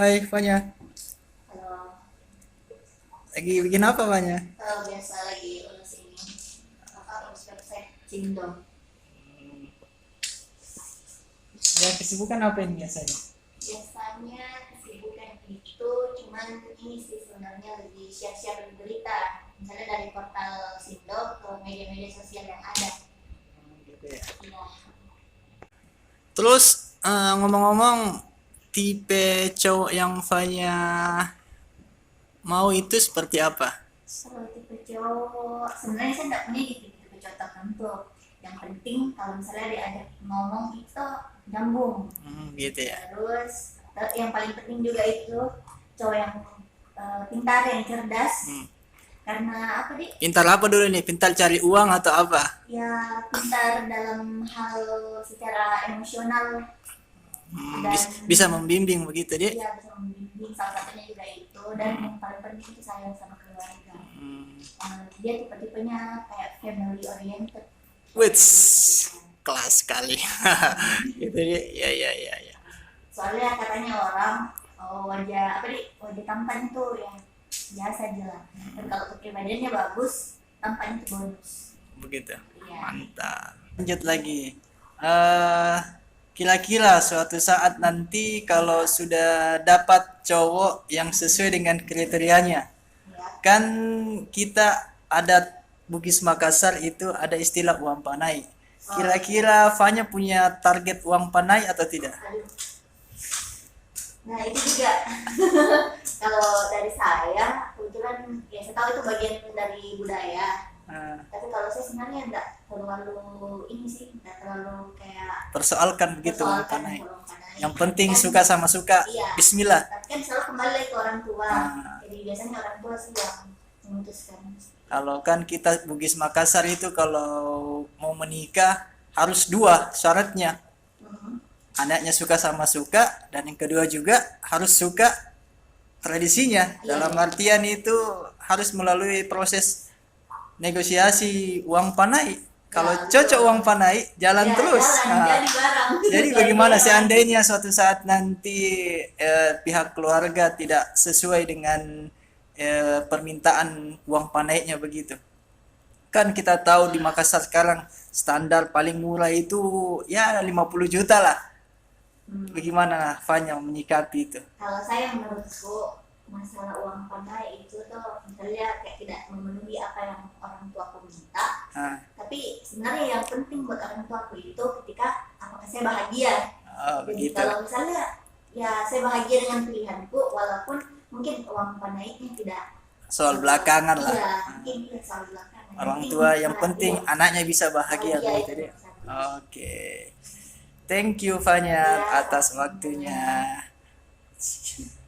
Hai Fanya, Kalau lagi bikin apa Fanya? kalau biasa lagi urus ini urus website Cindo. Ya kesibukan apa ini biasanya? Biasanya kesibukan itu cuman ini sih sebenarnya lebih share-share berita, misalnya dari portal Cindo ke media-media sosial yang ada. Gitu ya. Ya, Terus ngomong-ngomong, tipe cowok yang Fanya mau itu seperti apa? kalau tipe cowok sebenarnya saya nggak punya gitu tipe cowok tertentu. Yang penting kalau misalnya diajak ngomong itu nyambung. Gitu ya. Terus yang paling penting juga itu cowok yang pintar, yang cerdas. Hmm. Karena apa, Dik? Pintar apa dulu nih? Pintar cari uang atau apa? Ya pintar dalam hal secara emosional dan Bisa membimbing begitu dia. ya bisa membimbing, salah satunya juga itu. Dan yang paling penting itu sayang sama keluarga. Dia tipe-tipenya kayak family oriented. Wits, kelas sekali. Gitu dia. Ya ya ya ya. Soalnya katanya orang, wajah apa, Dik, wajah tampan itu yang biasa aja lah. Dan kalau kepribadiannya bagus, tampan itu bonus. Begitu. Iya. Mantap. Lanjut lagi. eh Kira-kira suatu saat nanti kalau sudah dapat cowok yang sesuai dengan kriterianya, Ya. kan kita ada Bugis Makassar itu ada istilah uang panai. Kira-kira Fanya punya target uang panai atau tidak? Aduh. Nah itu juga kalau dari saya kebetulan ya saya tahu itu bagian dari budaya. Nah, Tapi kalau saya sebenarnya enggak terlalu ini sih, enggak terlalu kayak persoalkan begitu uang persoalkan panai. kalau karena Yang penting kan, suka sama suka. iya. Bismillah. Tapi kan selalu kembali lagi ke orang tua. Nah, Jadi biasanya orang tua sih yang memutuskan. kalau kan kita Bugis Makassar itu kalau mau menikah harus dua syaratnya. Mhm. Anaknya suka sama suka, dan yang kedua juga harus suka tradisinya. Iya, Dalam iya. artian itu harus melalui proses negosiasi uang panai. Kalau Ya, cocok betul. uang panai, jalan Ya, terus. jalan Nah, jadi barang. jadi Jadi bagaimana barang. seandainya suatu saat nanti pihak keluarga tidak sesuai dengan permintaan uang panainya begitu? Kan kita tahu di Makassar sekarang standar paling murah itu ya 50 juta lah. Hmm. Bagaimana Fanya menyikapi itu? Kalau saya menurutku masalah uang pandai itu tuh misalnya kayak tidak memenuhi apa yang orang tuaku minta, Nah, tapi sebenarnya yang penting buat orang tuaku itu ketika apakah saya bahagia. Jadi begitu. kalau misalnya ya saya bahagia dengan pilihanku walaupun mungkin uang pandainya tidak Soal belakangan lah. iya mungkin tidak selalu belakangan. Orang tua yang penting bahagia. anaknya bisa bahagia Bahagia begitu itu dia. satu. Oke. Thank you Fanya Ya, atas waktunya.